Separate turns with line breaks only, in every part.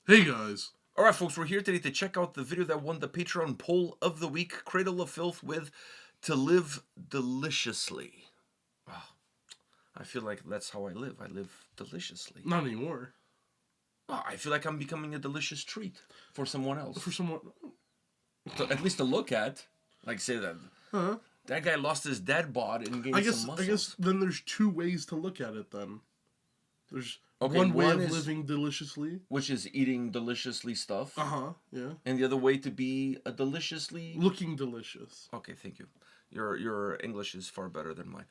Hey guys.
Alright folks, we're here today to check out the video that won the Patreon poll of the week, Cradle of Filth with To Live Deliciously. Oh, I feel like that's how I live. I live deliciously.
Not anymore.
Oh, I feel like I'm becoming a delicious treat for someone else.
For someone...
At least to look at. Like say that.
Huh?
That guy lost his dad bod and gained some muscles.
I guess then there's two ways to look at it then. There's
Okay,
one way
one
of
is-
living deliciously.
Which is eating deliciously stuff.
Yeah.
And the other way to be a deliciously...
Looking delicious.
Okay, thank you. Your English is far better than mine.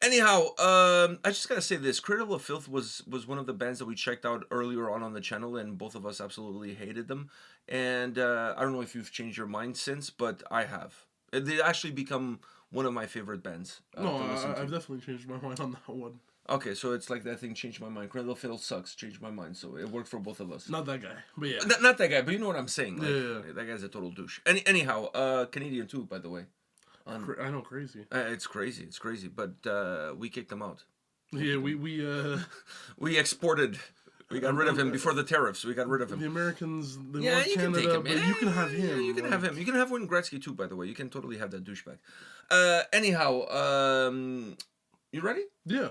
Anyhow, I just gotta say this. Cradle of Filth was one of the bands that we checked out earlier on the channel, and both of us absolutely hated them. And I don't know if you've changed your mind since, but I have. They actually become one of my favorite bands.
No, I've definitely changed my mind on that one.
Okay, so it's like that thing changed my mind. Cradle of Filth sucks, changed my mind, so it worked for both of us.
Not that guy, but yeah.
Not that guy, but you know what I'm saying. Like,
Yeah.
That guy's a total douche. Anyhow, Canadian too, by the way.
I know, crazy.
It's crazy, but we kicked him out.
Yeah, we
We exported. We got rid of him before the tariffs. We got rid of him.
the Americans, they
Yeah,
want
you can
Canada,
take him.
but you can have him.
You can have him. You can have Wayne Gretzky too, by the way. You can totally have that douchebag. Anyhow, you ready?
Yeah.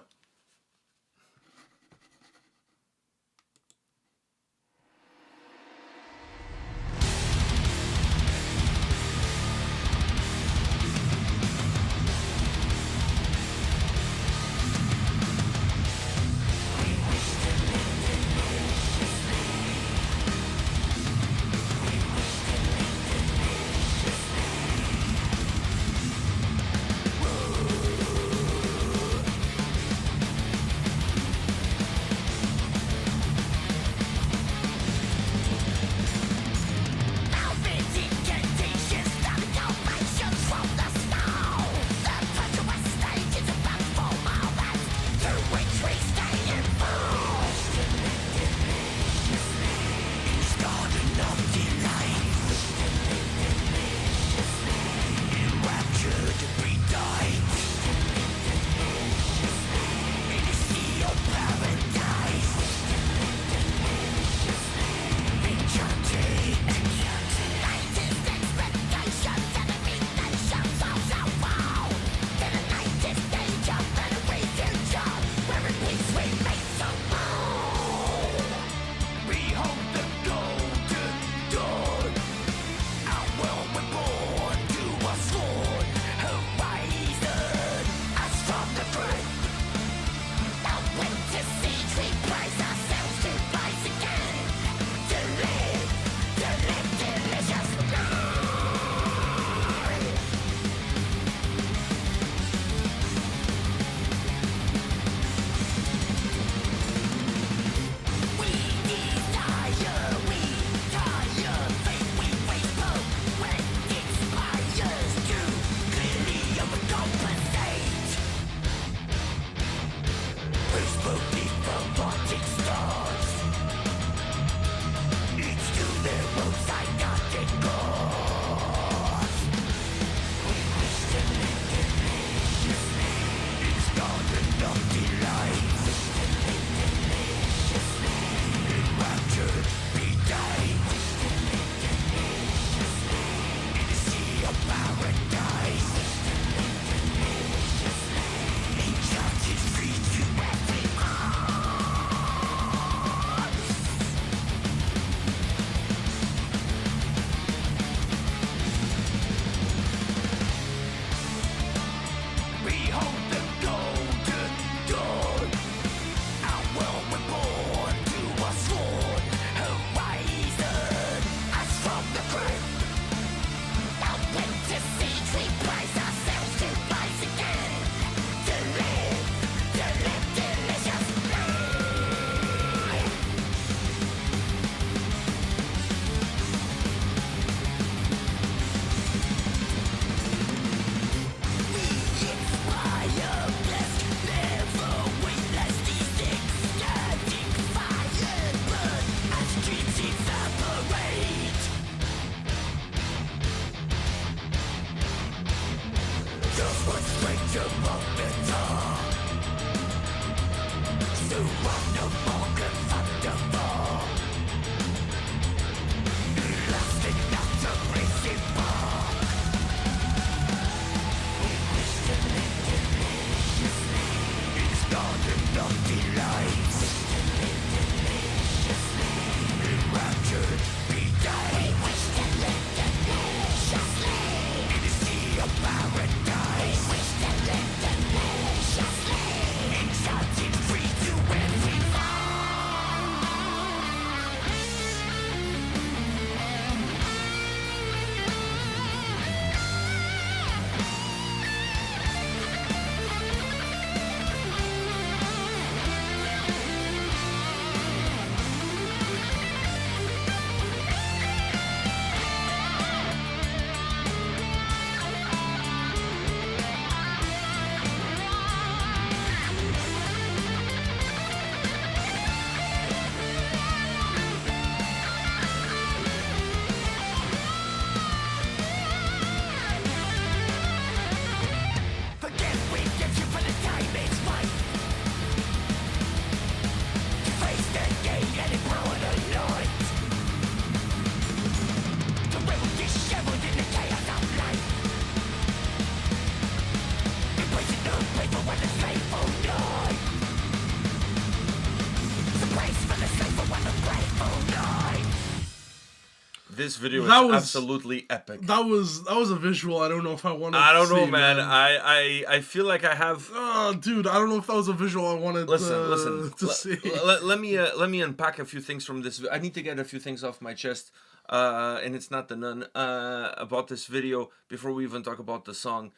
This video is
That was-
absolutely epic.
That was a visual. I don't know if I wanted.
I don't
to
know,
see,
man. I feel like I have.
Oh, dude, I don't know if that was a visual I wanted.
Listen.
To see.
Let me unpack a few things from this. I need to get a few things off my chest. And it's not the nun. About this video before we even talk about the song.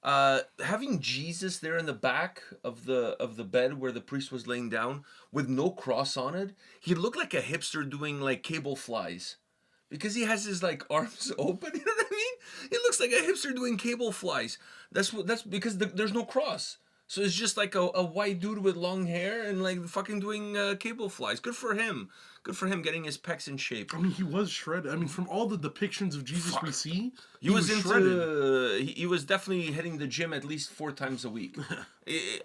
Having Jesus there in the back of the bed where the priest was laying down with no cross on it, he looked like a hipster doing like cable flies, because he has his like arms open. You know what I mean? He looks like a hipster doing cable flies. That's because there's no cross, so it's just like a white dude with long hair and like fucking doing cable flies. Good for him. Good for him getting his pecs in shape.
I mean, he was shredded. I mean, from all the depictions of Jesus we see,
He was
shredded.
into. He was definitely hitting the gym at least 4 times a week.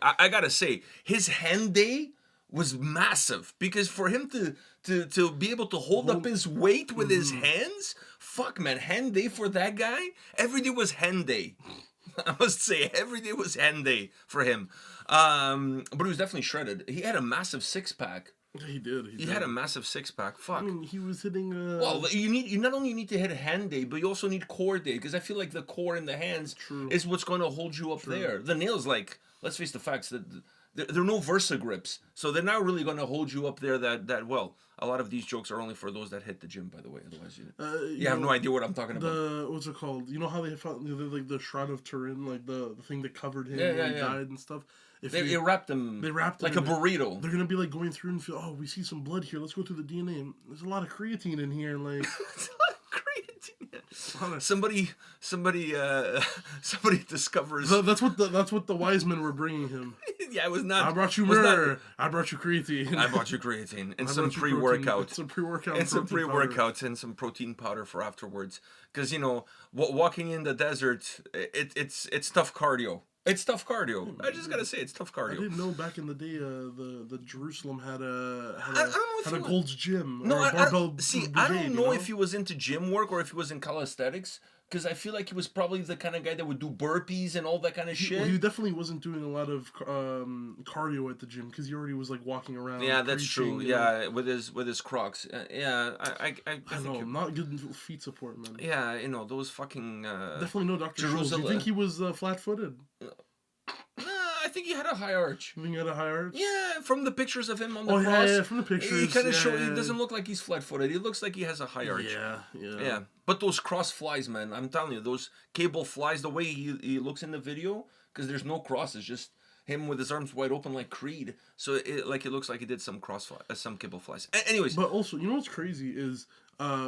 I gotta say, his hand day was massive, because for him to be able to hold up his weight with his hands, fuck man, hand day for that guy. Every day was hand day. I must say, every day was hand day for him. But he was definitely shredded. He had a massive 6-pack.
He did.
He had a massive 6-pack. Fuck.
I mean, he was hitting.
Well, you not only need to hit a hand day, but you also need core day, because I feel like the core in the hands is what's going to hold you up there. The nails, like, let's face the facts, that they're no Versa grips, so they're not really going to hold you up there that well. A lot of these jokes are only for those that hit the gym, by the way. Otherwise, you have no idea what I'm talking about.
What's it called? You know how they found like the Shroud of Turin, like the thing that covered him
Yeah,
when he died and stuff.
They wrapped him.
They wrapped him
like a burrito.
They're gonna be like going through and feel, oh, we see some blood here. Let's go through the DNA. And there's a lot of creatine in here, like.
Somebody discovers.
That's what the wise men were bringing him.
Yeah, it was not.
I brought you myrrh. I brought you creatine.
I brought you creatine and some
pre-workout.
pre-workouts and some protein powder for afterwards. Because walking in the desert, it's tough cardio. It's tough cardio. I just gotta say, it's tough cardio.
I didn't know back in the day the Jerusalem had a Gold's Gym.
No,
I
don't know if he was into gym work or if he was in calisthenics, because I feel like he was probably the kind of guy that would do burpees and all that kind of shit.
Well, he definitely wasn't doing a lot of cardio at the gym, because he already was like walking around.
Yeah, that's true. Yeah, with his Crocs. I
know, not good feet support, man.
Yeah, those fucking.
Definitely no Dr. Scholl's. You think he was flat-footed?
I think he had a high arch.
You think he had a high arch?
Yeah, from the pictures of him on the cross.
Yeah, from the pictures.
He kind of show. He doesn't look like he's flat-footed. He looks like he has a high arch.
Yeah.
But those cross flies, man, I'm telling you, those cable flies, the way he looks in the video, because there's no cross, it's just him with his arms wide open like Creed. So it looks like he did some some cable flies. Anyways.
But also, you know what's crazy is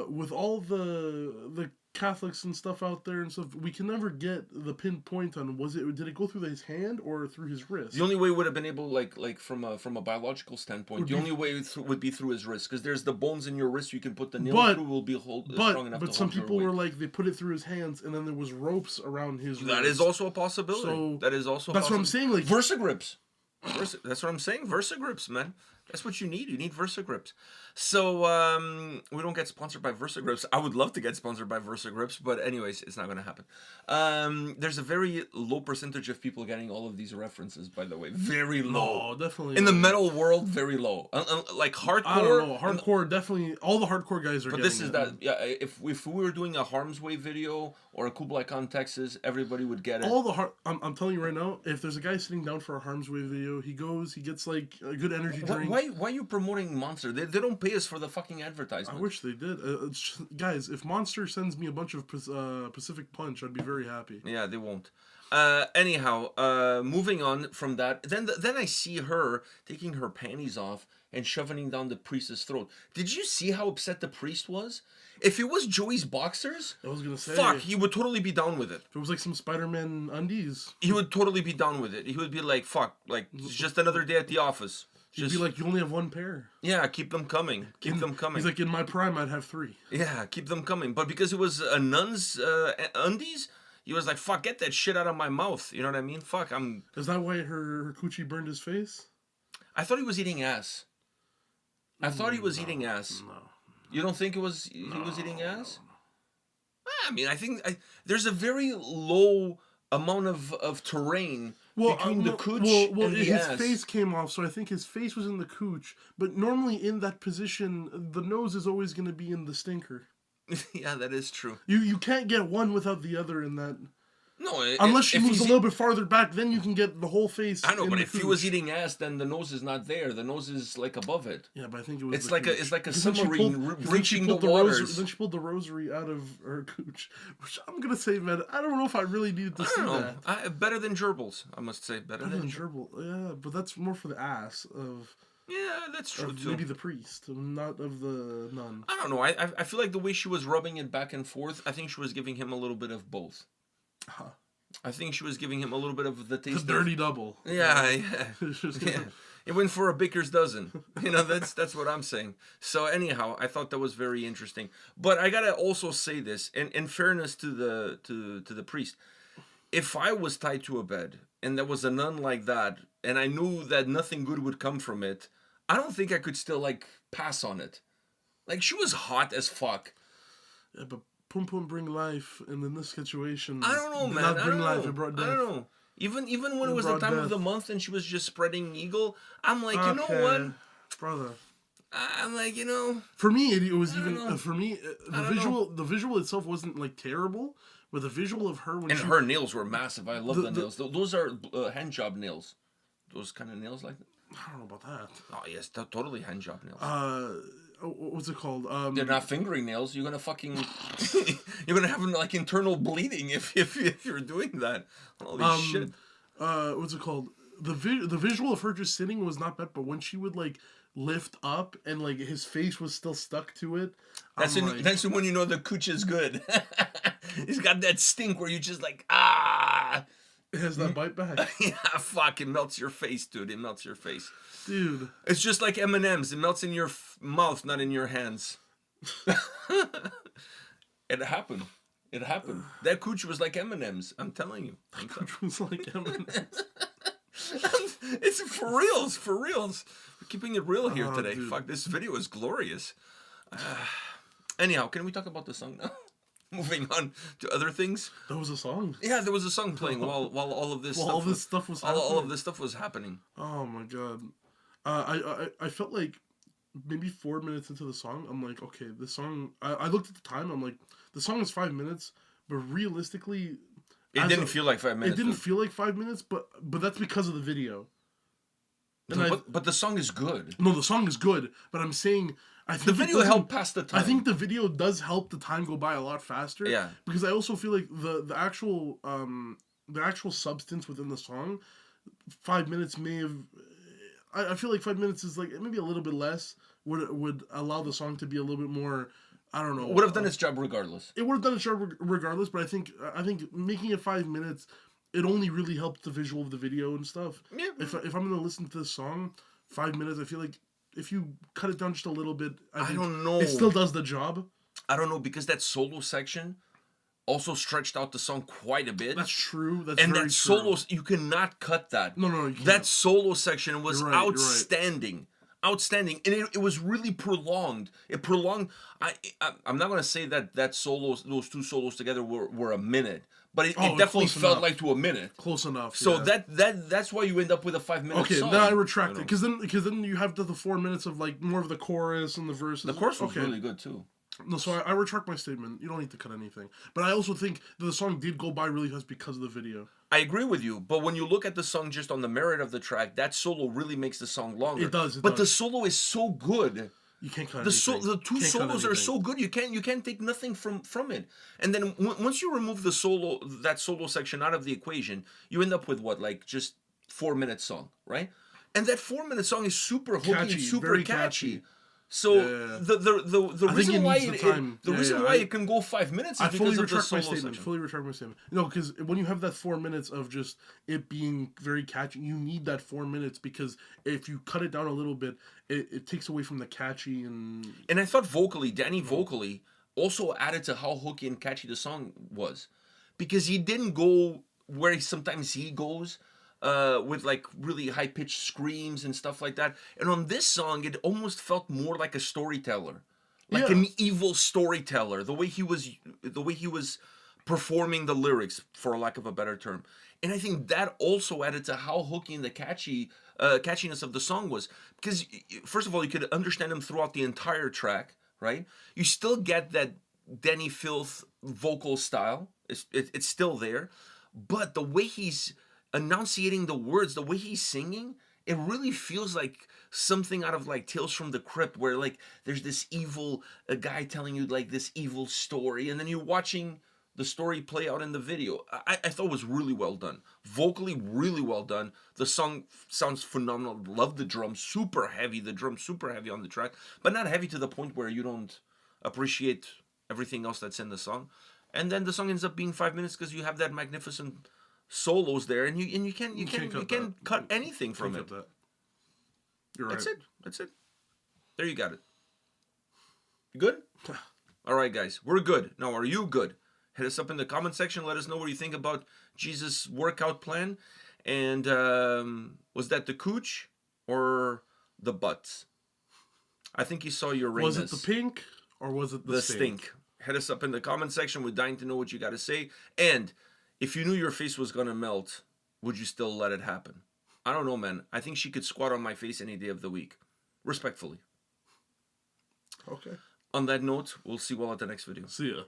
with all the Catholics and stuff out there and stuff, we can never get the pinpoint on did it go through his hand or through his wrist?
The only way would have been able, like from a biological standpoint, the only way would be through his wrist, because there's the bones in your wrist you can put the nail through will be strong enough.
But some people were like, they put it through his hands and then there was ropes around his wrist.
That is also a possibility.
So
that's
what I'm saying. Like
Versa grips. That's what I'm saying. Versa grips, man. That's what you need. You need Versa grips. So we don't get sponsored by Versa grips. I would love to get sponsored by Versa grips, but anyways, it's not going to happen. There's a very low percentage of people getting all of these references, by the way. Very low.
No, definitely.
In the metal world, very low. Like hardcore.
I don't know. Hardcore, definitely. All the hardcore guys are.
But this is that. Yeah, if we were doing a Harm's Way video or a Kublai Khan Texas, everybody would get it.
I'm telling you right now, if there's a guy sitting down for a Harm's Way video, he gets like a good energy drink.
Why are you promoting Monster? They don't pay us for the fucking advertisement.
I wish they did. Guys, if Monster sends me a bunch of Pacific Punch, I'd be very happy.
Yeah, they won't. Anyhow, moving on from that, then I see her taking her panties off and shoving down the priest's throat. Did you see how upset the priest was? If it was Joey's boxers,
I was gonna say,
fuck, he would totally be down with it.
If it was like some Spider-Man undies,
he would totally be down with it. He would be like, fuck, like, it's just another day at the office.
He'd be like, you only have one pair.
Yeah, keep them coming. Keep them coming.
He's like, in my prime, I'd have 3.
Yeah, keep them coming. But because it was a nun's undies, he was like, fuck, get that shit out of my mouth. You know what I mean? Fuck,
Is that why her coochie burned his face?
I thought he was eating ass. I thought he was eating ass.
No.
You don't think he was eating ass? I mean, I think there's a very low amount of terrain between the cooch and the
his
ass.
face came off, so I think his face was in the cooch. But normally in that position, the nose is always going to be in the stinker.
Yeah, that is true.
You can't get one without the other in that.
No,
Unless she
if
moves a
he's
little bit farther back, then you can get the whole face.
I know,
in
but
the
if he was
cooch.
eating ass, then the nose is not there. The nose is like above it.
Yeah, but I think it was.
It's
the
like
cooch.
it's like a
'Cause then she
submarine
pulled- 'cause then she
breaching the
pulled
waters.
Then she pulled the rosary out of her cooch, which I'm gonna say, man, I don't know if I really needed to
I
see
don't know.
that.
Better than gerbils, I must say. Better
Other
than
than gerbil, yeah, but that's more for the ass
Yeah, that's true
of
too.
maybe the priest, not of the nun.
I don't know. I feel like the way she was rubbing it back and forth, I think she was giving him a little bit of both.
Huh.
I think she was giving him a little bit of the
The
taste.
dirty double.
Yeah, yeah. Yeah. It went for a baker's dozen. That's what I'm saying. So anyhow, I thought that was very interesting. But I gotta also say this, in fairness to the priest, if I was tied to a bed and there was a nun like that, and I knew that nothing good would come from it, I don't think I could still like pass on it. Like she was hot as fuck.
Yeah, but Pum Pum bring life, and in this situation,
I don't know,
did
man.
not
I
bring
don't
life.
know.
It brought
I
death.
don't know. Even when it
It
was the
brought
time of
death.
the month and she was just spreading eagle, I'm like, you know what?
brother?
I'm like,
For me, it was
I don't
even
know.
for me
I don't know.
the visual itself wasn't like terrible, but the visual of her when
And
she
her nails were massive. I love the
The-
nails. Those are hand job nails. Those kind of nails like that.
I don't know about that.
Oh yes, totally hand job nails.
What's it called?
They're not fingering nails. You're gonna fucking, you're gonna have like internal bleeding if you're doing that. Holy shit!
What's it called? The visual of her just sitting was not bad, but when she would like lift up and like his face was still stuck to it,
That's when you know the cooch is good. He's got that stink where you just like ah.
it has that bite back,
Yeah, fuck! It melts your face, dude. It melts your face.
dude.
It's just like M&Ms. It melts in your mouth, not in your hands. It happened. It happened. That cooch was like M&Ms. I'm telling you.
Which was like M&Ms.
It's for reals. For reals. We're keeping it real here today.
Dude.
Fuck, this video is glorious. Anyhow, can we talk about the song now? Moving on to other things.
That was a song.
Yeah, there was a song playing while all of this
Well,
stuff
all this stuff was happening.
all of this stuff was happening.
Oh my god. I felt like maybe 4 minutes into the song, I'm like, okay, this song. I looked at the time. I'm like, the song is 5 minutes, but realistically,
It didn't feel like 5 minutes.
it didn't
dude.
feel like 5 minutes. But that's because of the video. And
No, but the song is good.
no, the song is good. But I'm saying, I think
The
it
video
doesn't-
helped pass the time.
I think the video does help the time go by a lot faster.
Yeah.
Because I also feel like the actual substance within the song, 5 minutes may have. I feel like 5 minutes is like maybe a little bit less would allow the song to be a little bit more. I don't know.
would have done its job regardless.
It would have done its job regardless, but I think making it 5 minutes, it only really helped the visual of the video and stuff.
Yeah.
If I'm gonna listen to this song, 5 minutes, I feel like if you cut it down just a little bit, I think
don't know.
it still does the job.
I don't know, because that solo section also stretched out the song quite a bit.
That's true. That's
and
very
that
true.
solo, you cannot cut that.
No, you can't.
That solo section was
You're right, you're right.
outstanding. Outstanding. And it was really prolonged. It prolonged. I'm not going to say that those two solos together were a minute, but it definitely
close
felt
enough.
like to a minute.
Close enough.
So
yeah.
that's why you end up with a 5 minute
Okay,
song.
now I retract
you
it
know.
because then you have the 4 minutes of like more of the chorus and the verses.
The chorus was
okay.
really good too.
No, so I retract my statement. You don't need to cut anything. But I also think that the song did go by really fast because of the video.
I agree with you, but when you look at the song just on the merit of the track, that solo really makes the song longer.
It does.
But the solo is so good.
You can't cut
The
anything.
the two
Can't cut
solos are
anything.
so good. You can't take nothing from it. And then once you remove that solo section out of the equation, you end up with what, like just 4 minute song, right? And that 4 minute song is super hooky,
Catchy,
and super
very
catchy.
catchy.
So
Yeah.
the
I think
reason
it
why
needs the time.
the
Yeah,
reason
yeah,
why
I-
it can go 5 minutes is
I fully
because of the
retract my
solo
statement.
section.
Fully retract my statement. No, because when you have that 4 minutes of just it being very catchy, you need that 4 minutes because if you cut it down a little bit, it takes away from the catchy and.
And I thought Danny vocally also added to how hooky and catchy the song was, because he didn't go where sometimes he goes. With like really high pitched screams and stuff like that. And on this song, it almost felt more like a storyteller, like
Yeah.
an evil storyteller. The way he was performing the lyrics, for lack of a better term. And I think that also added to how hooky and the catchiness of the song was. Because first of all, you could understand him throughout the entire track, right? You still get that Danny Filth vocal style. It's still there, but the way he's enunciating the words, the way he's singing, it really feels like something out of like Tales from the Crypt, where like there's this evil a guy telling you like this evil story, and then you're watching the story play out in the video. I thought it was really well done, vocally really well done. The song sounds phenomenal. Love the drums, super heavy. The drums super heavy on the track, but not heavy to the point where you don't appreciate everything else that's in the song. And then the song ends up being 5 minutes because you have that magnificent solos there, and you can cut anything from it.
That. You're right.
That's it. That's it. There you got it. You good? All right, guys, we're good. Now, are you good? Hit us up in the comment section. Let us know what you think about Jesus' workout plan. And was that the cooch or the butts? I think you saw your
Was it the pink or was it the stink?
Hit us up in the comment section. We're dying to know what you got to say. And if you knew your face was going to melt, would you still let it happen? I don't know, man. I think she could squat on my face any day of the week. Respectfully.
Okay.
On that note, we'll see you all at the next video.
See ya.